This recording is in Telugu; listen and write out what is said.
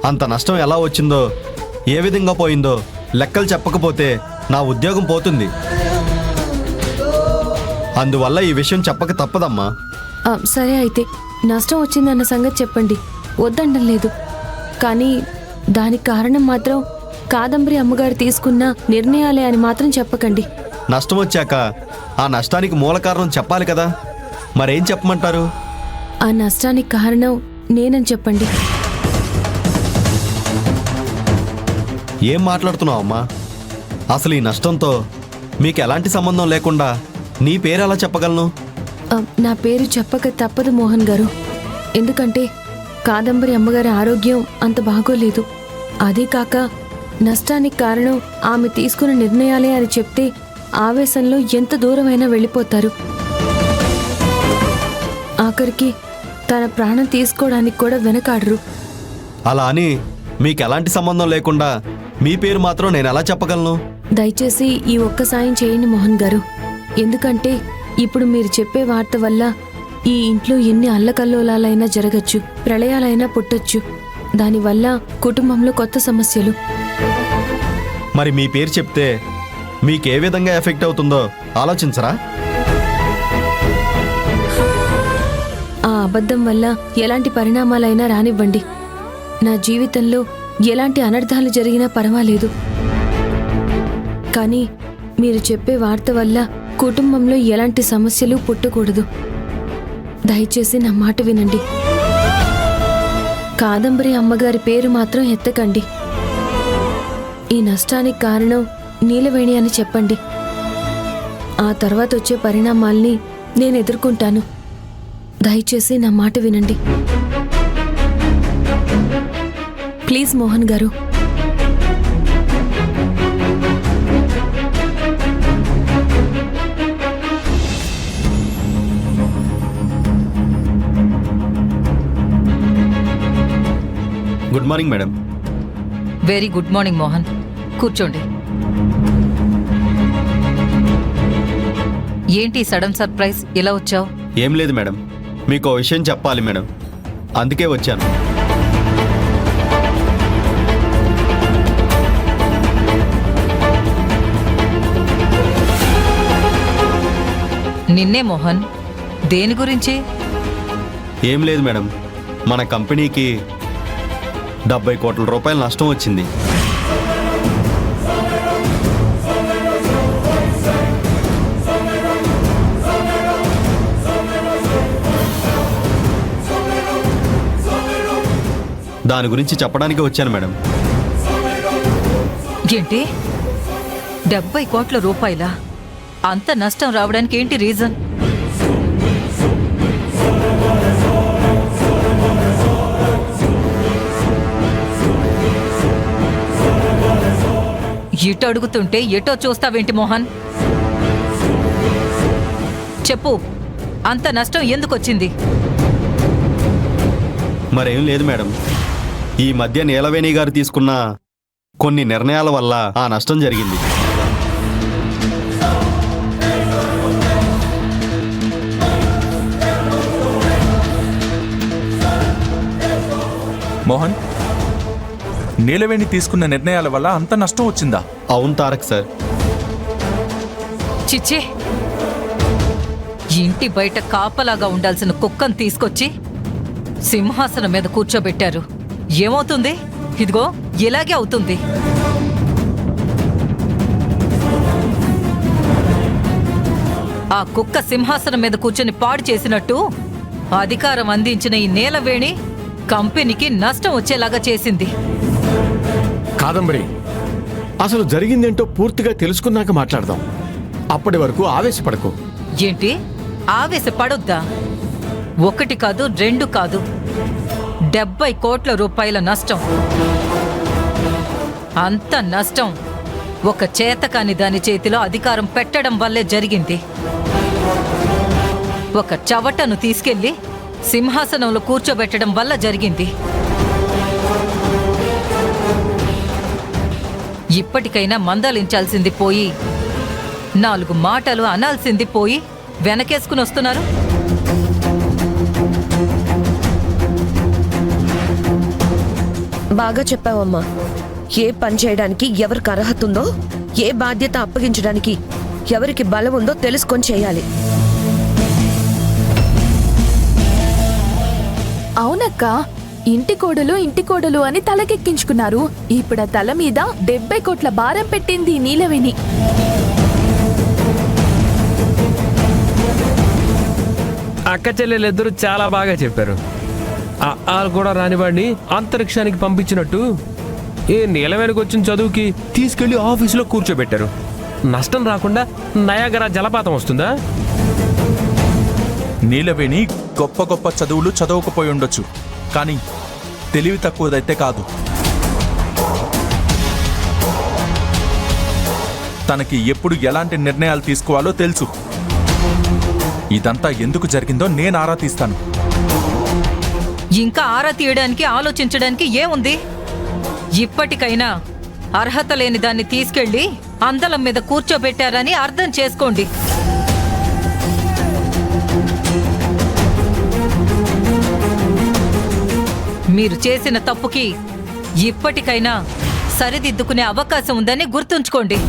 అంత నష్టం ఎలా వచ్చిందో, ఏ విధంగా పోయిందో లెక్కలు చెప్పకపోతే నా ఉద్యోగం పోతుంది. అందువల్ల ఈ విషయం చెప్పక తప్పదమ్మా. సరే అయితే నష్టం వచ్చిందన్న సంగతి చెప్పండి, వద్దండం లేదు. కానీ దానికి కారణం మాత్రం కాదంబరి అమ్మగారు తీసుకున్న నిర్ణయాలే అని మాత్రం చెప్పకండి. నష్టం వచ్చాక ఆ నష్టానికి మూల కారణం చెప్పాలి కదా, మరేం చెప్పమంటారు? ఆ నష్టానికి కారణం నేనని చెప్పండి. ఏం మాట్లాడుతున్నావు అమ్మా? అసలు ఈ నష్టంతో మీకు ఎలాంటి సంబంధం లేకుండా నీ పేరు ఎలా చెప్పగలను? నా పేరు చెప్పక తప్పదు మోహన్ గారు. ఎందుకంటే కాదంబరి అమ్మగారి ఆరోగ్యం అంత బాగోలేదు. అదే కాక నష్టానికి కారణం ఆమె తీసుకున్న నిర్ణయాలే అని చెప్తే ఆవేశంలో ఎంత దూరమైనా వెళ్ళిపోతారు. ఆఖరికి తన ప్రాణం తీసుకోవడానికి కూడా వెనకాడరు. అలా అని మీకు ఎలాంటి సంబంధం లేకుండా మీ పేరు మాత్రం నేను ఎలా చెప్పగలను? దయచేసి ఈ ఒక్క సాయం చేయండి మోహన్ గారు. ఎందుకంటే ఇప్పుడు మీరు చెప్పే వార్త వల్ల ఈ ఇంట్లో ఎన్ని అల్లకల్లోలాలైనా జరగచ్చు, ప్రళయాలైనా పుట్టొచ్చు. దానివల్ల కుటుంబంలో కొత్త సమస్యలు. మరి మీ పేరు చెప్తే మీకే విధంగా ఎఫెక్ట్ అవుతుందో ఆలోచించరా? ఆ అబద్ధం వల్ల ఎలాంటి పరిణామాలైనా రానివ్వండి. నా జీవితంలో ఎలాంటి అనర్థాలు జరిగినా పర్వాలేదు. కానీ మీరు చెప్పే వార్త వల్ల కుటుంబంలో ఎలాంటి సమస్యలు పుట్టకూడదు. దయచేసి నా మాట వినండి. కాదంబరి అమ్మగారి పేరు మాత్రం ఎత్తకండి. ఈ నష్టానికి కారణం నీలవేణి అని చెప్పండి. ఆ తర్వాత వచ్చే పరిణామాల్ని నేను ఎదుర్కొంటాను. దయచేసి నా మాట వినండి ప్లీజ్ మోహన్ గారు. Good morning madam. Very good morning Mohan, కూర్చోండి. ఏంటి సడన్ సర్ప్రైజ్, ఇలా వచ్చావు? ఏం లేదు మేడం, మీకు విషయం చెప్పాలి మేడం, అందుకే వచ్చాను. నిన్నే మోహన్, దేని గురించి? ఏం లేదు మేడం, మన కంపెనీకి 70 కోట్ల రూపాయల నష్టం వచ్చింది. దాని గురించి చెప్పడానికి వచ్చాను మేడం. ఏంటి 70 కోట్ల రూపాయలా? అంత నష్టం రావడానికి ఏంటి రీజన్? ఇటు అడుగుతుంటే ఎటో చూస్తావేంటి మోహన్? చెప్పు, అంత నష్టం ఎందుకొచ్చింది? మరేం లేదు మేడం, ఈ మధ్య నీలవేణి గారు తీసుకున్న కొన్ని నిర్ణయాల వల్ల ఆ నష్టం జరిగింది. మోహన్, నీలవేణి తీసుకున్న నిర్ణయాల వల్ల అంత నష్టం వచ్చిందా? అవును తారక్ సార్. చిచ్చే, ఇంటి బయట కాపలాగా ఉండాల్సిన కుక్కను తీసుకొచ్చి సింహాసనం మీద కూర్చోబెట్టారు. ఏమవుతుంది? ఇదిగో ఇలాగే అవుతుంది. ఆ కుక్క సింహాసనం మీద కూర్చొని పాడు చేసినట్టు అధికారం అందించిన ఈ నీలవేణి కంపెనీకి నష్టం వచ్చేలాగా చేసింది. కాదంబరి, అసలు జరిగిందేంటో పూర్తిగా తెలుసుకున్నాక మాట్లాడదాం. అప్పటి వరకు ఆవేశపడకు. ఏంటి ఆవేశపడొద్దా? 1 కాదు 2 కాదు, 70 కోట్ల రూపాయల నష్టం. అంత నష్టం ఒక చేతకాని దాని చేతిలో అధికారం పెట్టడం వల్లే జరిగింది. ఒక చవటను తీసుకెళ్లి సింహాసనంలో కూర్చోబెట్టడం వల్ల జరిగింది. ఇప్పటికైనా మందలించాల్సింది పోయి 4 మాటలు అనాల్సింది పోయి వెనకేసుకుని వస్తున్నారు. బాగా చెప్పావమ్మా. ఏ పని చేయడానికి ఎవరికి అర్హత ఉందో, ఏ బాధ్యత అప్పగించడానికి ఎవరికి బలం ఉందో తెలుసుకొని చేయాలి. అవునక్క, ఇంటి కోడలు అని తలకెక్కించుకున్నారు. ఇప్పుడు ఆ తల మీద 70 కోట్ల భారం పెట్టింది ఈ నీలవేణి. అక్క చెల్లెలిద్దరూ చాలా బాగా చెప్పారు. వాళ్ళు కూడా రానివాడిని అంతరిక్షానికి పంపించినట్టు ఏ నీలవేణికి వచ్చిన చదువుకి తీసుకెళ్లి ఆఫీసులో కూర్చోబెట్టారు. నష్టం రాకుండా నయాగరా జలపాతం వస్తుందా? నీలవేణి గొప్ప గొప్ప చదువులు చదవకపోయి ఉండొచ్చు, కానీ తెలివి తక్కువదైతే కాదు. తనకి ఎప్పుడు ఎలాంటి నిర్ణయాలు తీసుకోవాలో తెలుసు. ఇదంతా ఎందుకు జరిగిందో నేను ఆరా తీస్తాను. ఇంకా ఆరా తీయడానికి ఆలోచించడానికి ఏముంది? ఇప్పటికైనా అర్హత లేని దాన్ని తీసుకెళ్లి అందలం మీద కూర్చోబెట్టారని అర్థం చేసుకోండి. మీరు చేసిన తప్పుకి ఇప్పటికైనా సరిదిద్దుకునే అవకాశం ఉందని గుర్తుంచుకోండి.